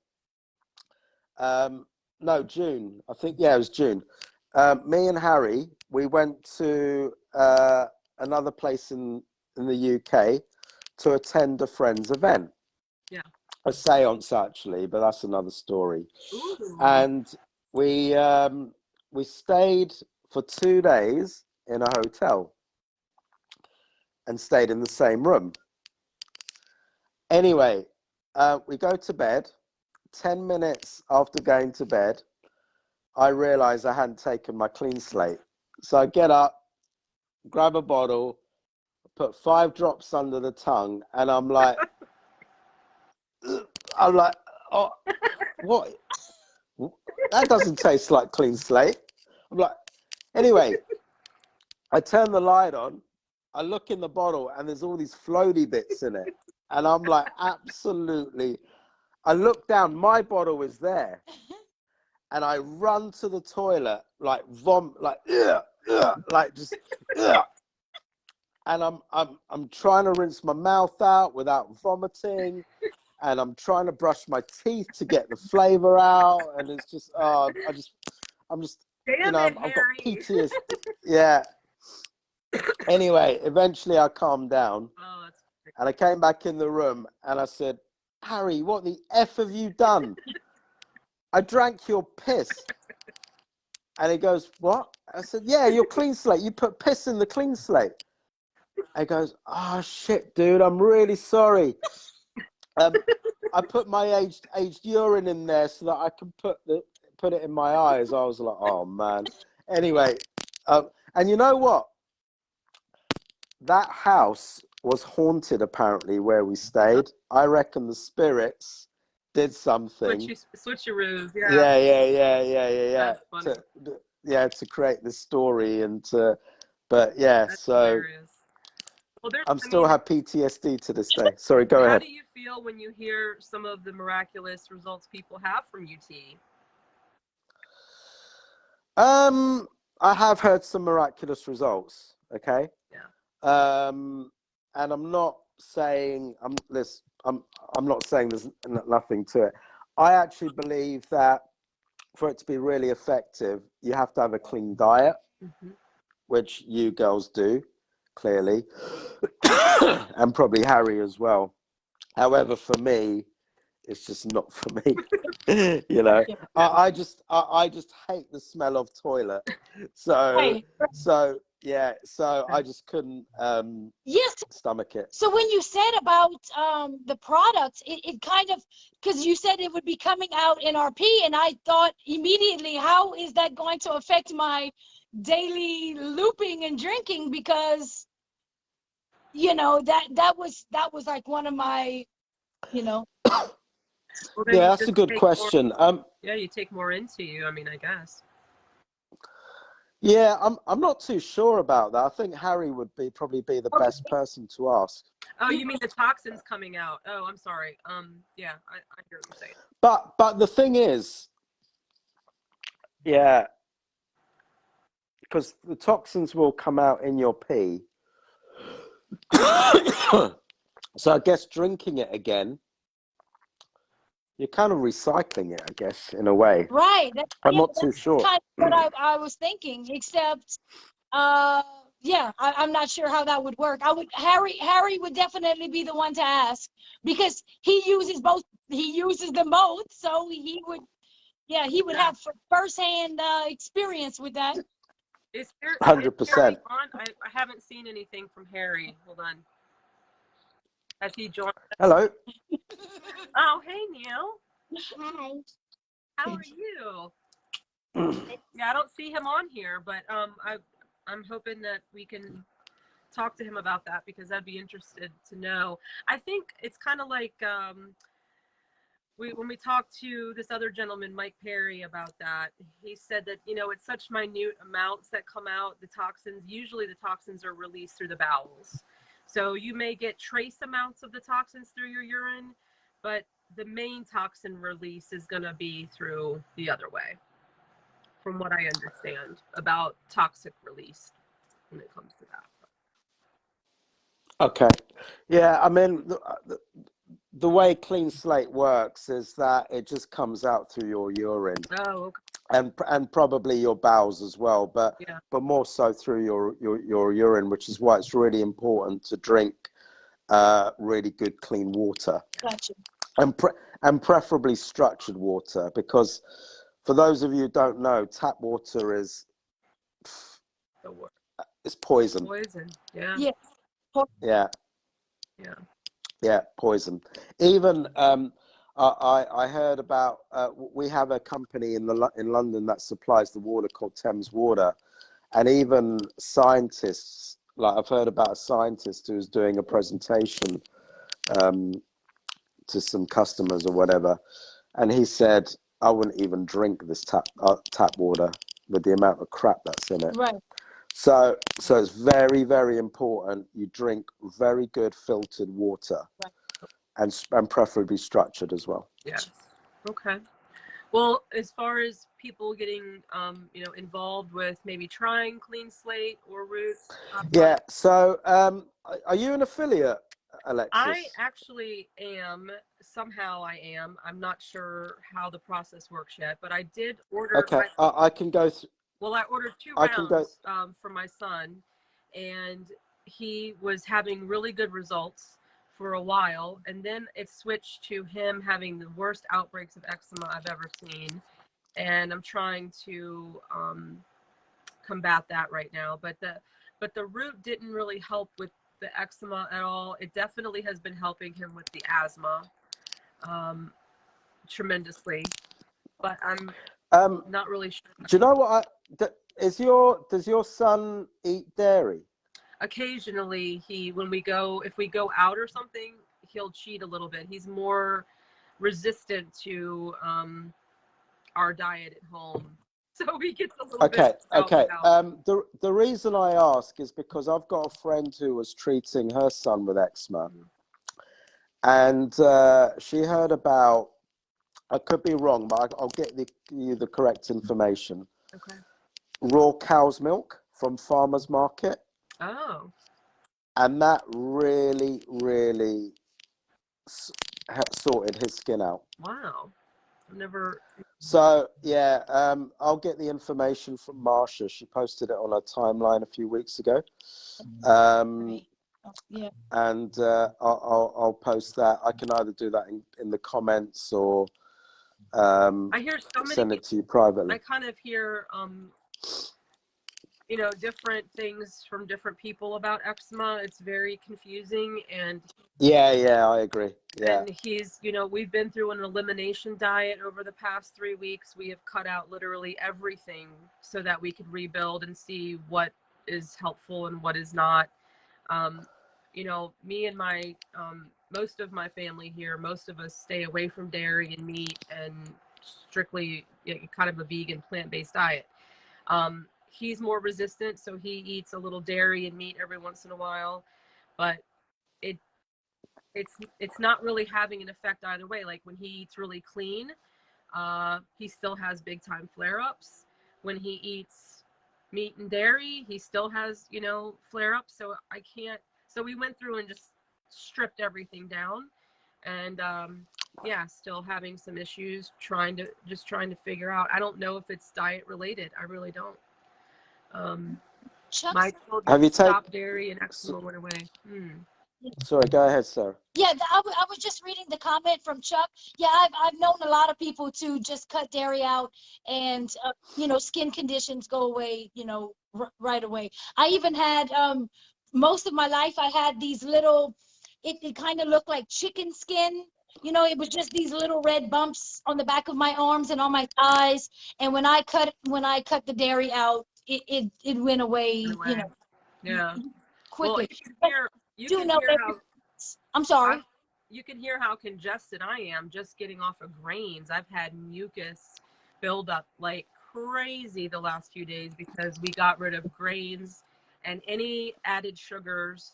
no, June. I think, yeah, it was June. Me and Harry, we went to another place in the UK to attend a friend's event. Yeah. A seance, actually, but that's another story. Ooh. And we stayed for 2 days in a hotel and stayed in the same room. Anyway, we go to bed. 10 minutes after going to bed, I realized I hadn't taken my clean slate. So I get up, grab a bottle, put 5 drops under the tongue, and I'm like, oh, what? That doesn't taste like clean slate. I'm like, anyway, I turn the light on, I look in the bottle, and there's all these floaty bits in it. And I'm like, absolutely. I look down, my bottle is there. And I run to the toilet, like just, and I'm trying to rinse my mouth out without vomiting, and I'm trying to brush my teeth to get the flavor out, and it's just, I'm just, Damn I've got PTSD. Yeah. Anyway, eventually I calmed down Oh, that's great. and I came back in the room and I said, Harry, what the F have you done? I drank your piss. And he goes, what? I said, yeah, your clean slate. You put piss in the clean slate. He goes, oh, shit, dude, I'm really sorry. I put my aged urine in there so that I can put it in my eyes. I was like, oh, man. Anyway, and you know what? That house was haunted, apparently, where we stayed. I reckon the spirits did something. Switcheroos, yeah. Yeah. That's funny. To create this story but yeah, That's so hilarious. Well, I'm still have PTSD to this day. Sorry, go ahead. How do you feel when you hear some of the miraculous results people have from UT? I have heard some miraculous results. Okay. Yeah. And I'm not saying I'm not saying there's nothing to it. I actually believe that for it to be really effective, you have to have a clean diet, which you girls do, clearly, and probably Harry as well. However, for me, it's just not for me. You know, I just hate the smell of toilet. So yeah, so I just couldn't Yes. stomach it. So when you said about the products, it kind of, because you said it would be coming out in RP, and I thought immediately, how is that going to affect my daily looping and drinking? Because you know that was like one of my, you know. Well, Yeah, that's a good question. Yeah, you take more into you. I mean, I guess. Yeah, I'm not too sure about that. I think Harry would probably be the best person to ask. Oh, you mean the toxins coming out? Oh, I'm sorry. Yeah, I hear what you're saying. But the thing is, yeah, because the toxins will come out in your pee. So I guess drinking it again, you're kind of recycling it, I guess, in a way. Right. I'm not too sure. Kind of what I was thinking, except, yeah, I'm not sure how that would work. Harry would definitely be the one to ask, because he uses both. He uses them both, so he would, yeah, he would have firsthand experience with that. Is Harry 100%. on? I haven't seen anything from Harry. Hold on. Has he joined? Hello. Oh, hey, Neil. Hi. How are you? Yeah, I don't see him on here, but I'm hoping that we can talk to him about that, because I'd be interested to know. I think it's kind of like when we talked to this other gentleman, Mike Perry, about that, he said that, you know, it's such minute amounts that come out, the toxins. Usually the toxins are released through the bowels. So you may get trace amounts of the toxins through your urine, but the main toxin release is going to be through the other way, from what I understand about toxic release when it comes to that. Okay. Yeah, I mean, the way clean slate works is that it just comes out through your urine. Oh, okay. And probably your bowels as well, but more so through your urine, which is why it's really important to drink really good clean water. Gotcha. And preferably structured water, because for those of you who don't know, tap water is it's poison. Poison. Yeah. Yeah. Yeah, poison. Even I heard about we have a company in London that supplies the water called Thames Water, and even scientists, like I've heard about a scientist who was doing a presentation to some customers or whatever, and he said, I wouldn't even drink this tap water with the amount of crap that's in it. Right. So it's very, very important you drink very good filtered water, and preferably structured as well. Yes. Okay. Well, as far as people getting, you know, involved with maybe trying Clean Slate or Roots. Yeah. So, are you an affiliate, Alexis? I actually am. Somehow I am. I'm not sure how the process works yet, but I did order. Okay. I can go through. Well, I ordered 2 rounds for my son, and he was having really good results for a while, and then it switched to him having the worst outbreaks of eczema I've ever seen, and I'm trying to combat that right now. But the root didn't really help with the eczema at all. It definitely has been helping him with the asthma tremendously, but I'm not really sure. Do you know what does your son eat dairy? Occasionally, if we go out or something, he'll cheat a little bit. He's more resistant to our diet at home, so he gets a little bit okay. The reason I ask is because I've got a friend who was treating her son with eczema, and she heard about, I could be wrong, but I'll get you the correct information. Okay. Raw cow's milk from farmer's market. Oh. And that really, really sorted his skin out. Wow. I've never. So yeah, I'll get the information from Marsha. She posted it on her timeline a few weeks ago. Yeah. And I'll post that. I can either do that in the comments or I hear so many send it to you privately. I kind of hear different things from different people about eczema. It's very confusing, and yeah, I agree. Yeah. And he's, we've been through an elimination diet over the past 3 weeks. We have cut out literally everything so that we could rebuild and see what is helpful and what is not. Me and my most of my family here, most of us stay away from dairy and meat and strictly kind of a vegan plant-based diet. He's more resistant, so he eats a little dairy and meat every once in a while, but it's not really having an effect either way. Like when he eats really clean, he still has big time flare-ups. When he eats meat and dairy, he still has, flare-ups. So we went through and just stripped everything down, and still having some issues trying to figure out. I don't know if it's diet related. I really don't. My children stopped dairy and eczema went away. Sorry, go ahead, Sarah. Yeah, I was just reading the comment from Chuck. Yeah, I've known a lot of people to just cut dairy out, and skin conditions go away, right away. I even had most of my life I had these little, it kind of looked like chicken skin. It was just these little red bumps on the back of my arms and on my thighs. And when I cut the dairy out, it went away, Yeah. quickly. Well, you can hear how, I'm sorry. You can hear how congested I am just getting off of grains. I've had mucus build up like crazy the last few days because we got rid of grains and any added sugars,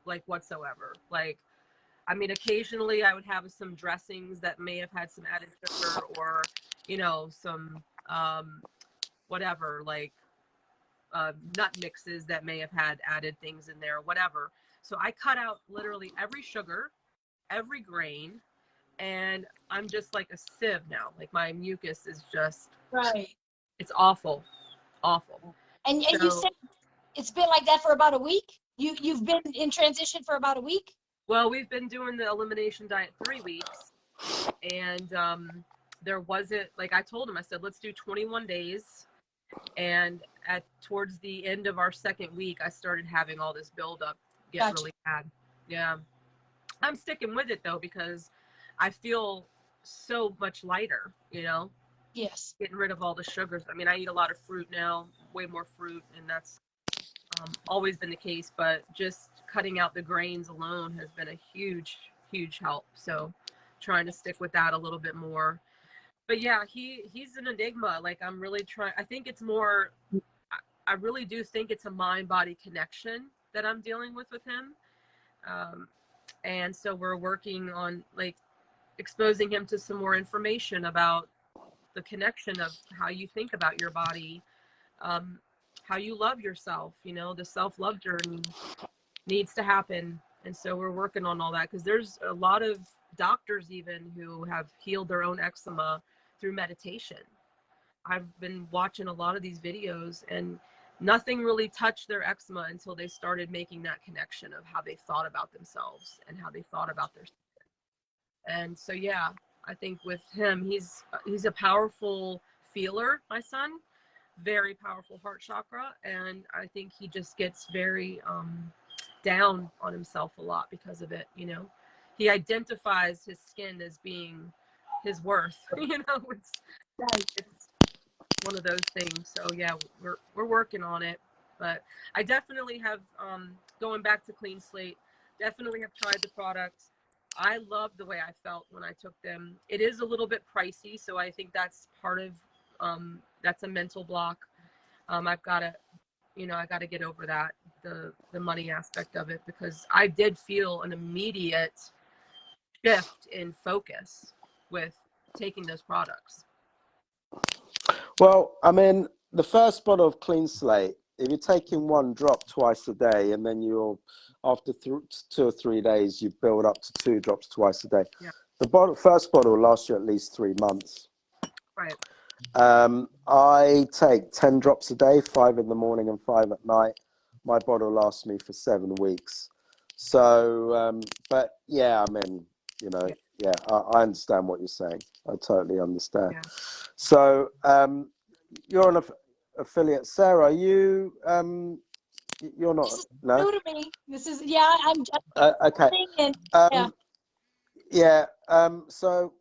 like whatsoever. Like, I mean, occasionally I would have some dressings that may have had some added sugar or, some whatever, like nut mixes that may have had added things in there, whatever. So I cut out literally every sugar, every grain, and I'm just like a sieve now. Like my mucus is just right. It's awful. And you said it's been like that for about a week? You've been in transition for about a week? Well, we've been doing the elimination diet 3 weeks, and there wasn't, like I told him, I said, let's do 21 days. And towards the end of our 2nd week, I started having all this buildup get really bad. Yeah. I'm sticking with it though, because I feel so much lighter, Yes. Getting rid of all the sugars. I mean, I eat a lot of fruit now, way more fruit, and that's always been the case, but just cutting out the grains alone has been a huge help. So trying to stick with that a little bit more. But yeah, he's an enigma. Like I'm really trying. I think it's more, I really do think it's a mind-body connection that I'm dealing with him. And so we're working on like exposing him to some more information about the connection of how you think about your body, how you love yourself, the self-love journey needs to happen. And so we're working on all that, because there's a lot of doctors even who have healed their own eczema through meditation. I've been watching a lot of these videos, and nothing really touched their eczema until they started making that connection of how they thought about themselves and how they thought about their skin. And so, yeah, I think with him, he's a powerful feeler, my son, very powerful heart chakra. And I think he just gets very down on himself a lot because of it. You know, he identifies his skin as being his worth. You know, it's one of those things. So yeah, we're working on it. But I definitely have, going back to Clean Slate, definitely have tried the products. I love the way I felt when I took them. It is a little bit pricey, so I think that's part of, that's a mental block. I've got to, I got to get over that, the money aspect of it, because I did feel an immediate shift in focus with taking those products. Well, I mean, the first bottle of Clean Slate, if you're taking one drop twice a day, and then after 2 or 3 days, you build up to 2 drops twice a day. Yeah. The first bottle lasts you at least 3 months. Right. I take 10 drops a day, 5 in the morning and 5 at night. My bottle lasts me for 7 weeks. So, but yeah, I mean, yeah, I understand what you're saying. I totally understand. Yeah. So, you're an affiliate, Sarah. You're not. This is No. new to me. This is I'm Okay. and, Yeah. So,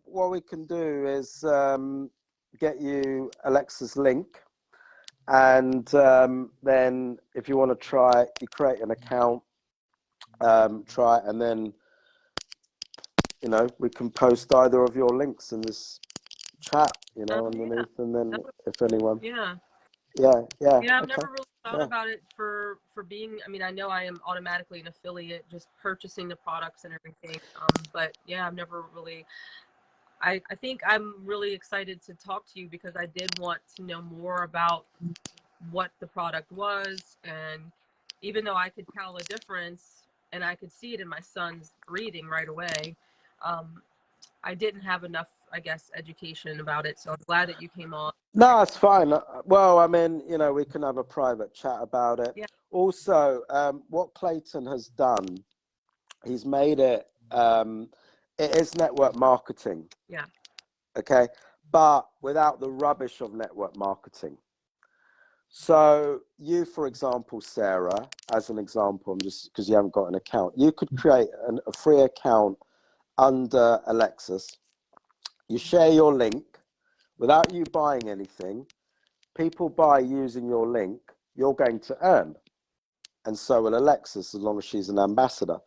what we can do is get you Alexa's link, and then if you want to try, you create an account, try it, and then we can post either of your links in this chat, underneath, Yeah. and then if anyone. Yeah. Yeah. I've Okay. never really thought about it for being, I mean, I know I am automatically an affiliate, just purchasing the products and everything. But yeah, I've never really, I think I'm really excited to talk to you because I did want to know more about what the product was. And even though I could tell a difference and I could see it in my son's breathing right away, I didn't have enough, I guess, education about it. So I'm glad that you came on. No, it's fine. Well, I mean, we can have a private chat about it. Yeah. Also, what Clayton has done, he's made it, it is network marketing. Yeah. Okay. But without the rubbish of network marketing. So you, for example, Sarah, as an example, just because you haven't got an account, you could create a free account under Alexis. You share your link without you buying anything. People buy using your link, you're going to earn. And so will Alexis, as long as she's an ambassador.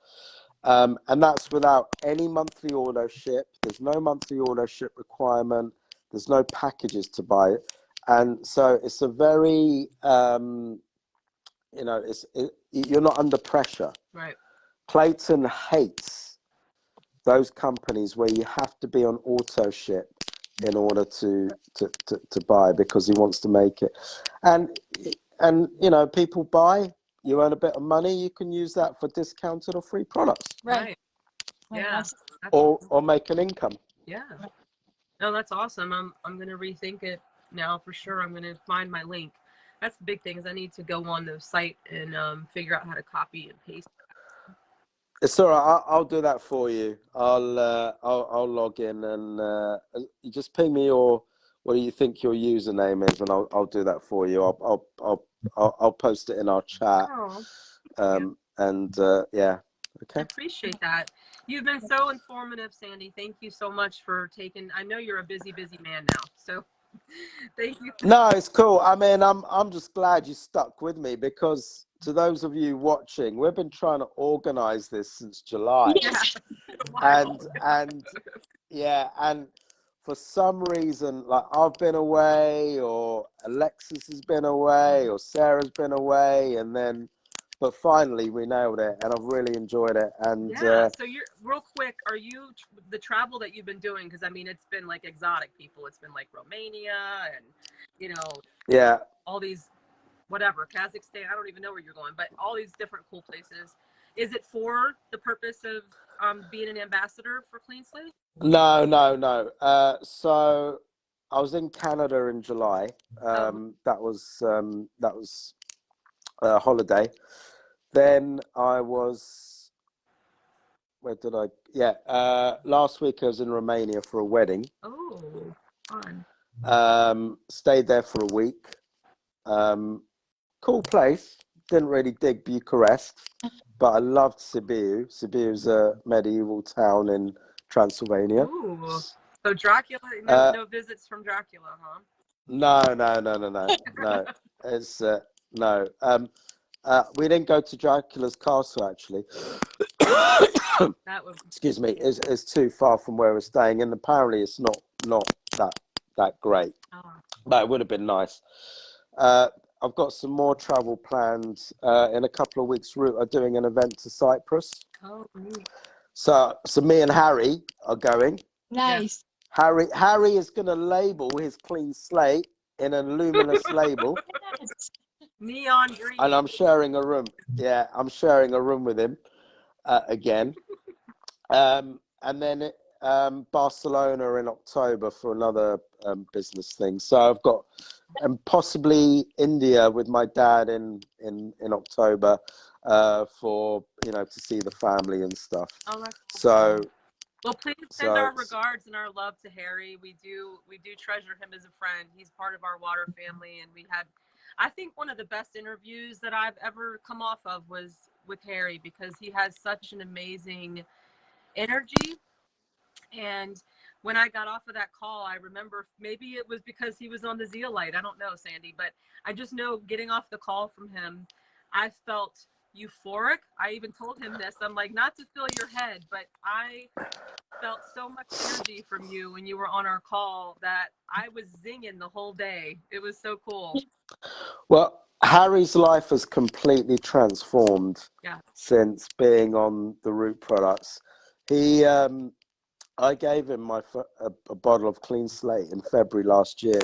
And that's without any monthly auto ship. There's no monthly auto ship requirement. There's no packages to buy. And so it's a very, you're not under pressure. Right. Clayton hates those companies where you have to be on auto ship in order to buy, because he wants to make it. And people buy, you earn a bit of money, you can use that for discounted or free products. Right. Yeah. Or make an income. Yeah. No, that's awesome. I'm gonna rethink it now for sure. I'm gonna find my link. That's the big thing, is I need to go on the site and figure out how to copy and paste. It's all right. I'll do that for you. I'll log in, and you just ping me what do you think your username is, and I'll do that for you. I'll post it in our chat. Oh. Yeah. Okay. I appreciate that. You've been so informative, Sandy. Thank you so much for taking. I know you're a busy man now, so thank you. No, it's cool. I mean, I'm just glad you stuck with me, because to those of you watching, we've been trying to organize this since July. Yeah. and for some reason, like, I've been away, or Alexis has been away, or Sarah's been away, but finally we nailed it, and I've really enjoyed it. And yeah, so you're real quick. Are you the travel that you've been doing? Because I mean, it's been like exotic people. It's been like Romania and yeah, all these whatever, Kazakhstan. I don't even know where you're going, but all these different cool places. Is it for the purpose of being an ambassador for Clean Slate? No. So I was in Canada in July. That was a holiday. Then I was, where did I? Yeah, last week I was in Romania for a wedding. Oh, fun. Stayed there for a week. Cool place. Didn't really dig Bucharest, but I loved Sibiu. Sibiu is a medieval town in Transylvania. Ooh, so Dracula, no visits from Dracula, huh? No. It's no. We didn't go to Dracula's castle actually. That was, Excuse me. It's too far from where we're staying, and apparently it's not that great. oh. But it would have been nice. I've got some more travel plans. In a couple of weeks' route, are doing an event to Cyprus. Oh, neat. So me and Harry are going. Nice. Harry is going to label his clean slate in a luminous label. Yes. Neon green. And I'm sharing a room. Yeah, I'm sharing a room with him again. And then Barcelona in October for another business thing. So I've got, and possibly India with my dad in October for, to see the family and stuff. Oh, that's cool. So. Well, please send our regards and our love to Harry. We do treasure him as a friend. He's part of our water family, and we had, I think, one of the best interviews that I've ever come off of was with Harry, because he has such an amazing energy. And when I got off of that call, I remember, maybe it was because he was on the zeolite. I don't know, Sandy, but I just know getting off the call from him, I felt euphoric. I even told him this. I'm like, not to fill your head, but I felt so much energy from you when you were on our call that I was zinging the whole day. It was so cool. Well, Harry's life has completely transformed since being on the Root products. He, I gave him a bottle of Clean Slate in February last year,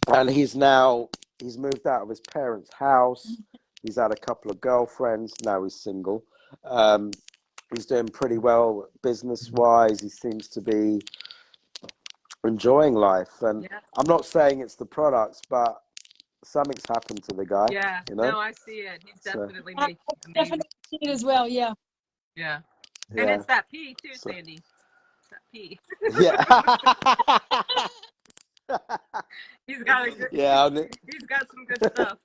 and he's moved out of his parents' house. He's had a couple of girlfriends. Now he's single. He's doing pretty well business-wise. He seems to be enjoying life. And I'm not saying it's the products, but something's happened to the guy. Yeah, no, I see it. He's definitely making amazing. Definitely see it as well, yeah. Yeah. And it's that pee too, Sandy. It's that pee. Yeah. He's got a good, he's got some good stuff.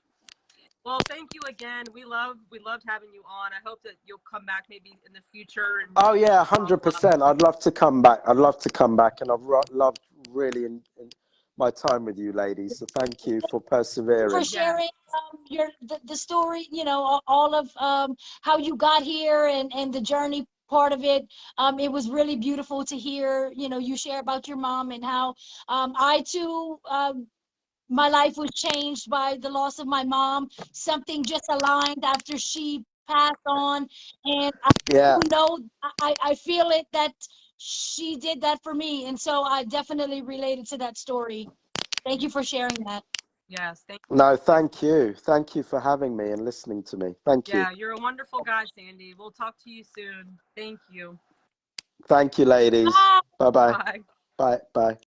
Well, thank you again. We loved having you on. I hope that you'll come back maybe in the future. And oh yeah, 100%. I'd love to come back. And I've loved really in my time with you ladies. So thank you for persevering. For sharing the story, all of how you got here and the journey part of it. It was really beautiful to hear, you share about your mom and how I too, my life was changed by the loss of my mom. Something just aligned after she passed on. And I feel it that she did that for me. And so I definitely related to that story. Thank you for sharing that. Yes, thank you. No, thank you. Thank you for having me and listening to me. Thank you. Yeah, you're a wonderful guy, Sandy. We'll talk to you soon. Thank you. Thank you, ladies. Bye. Bye-bye. Bye. Bye.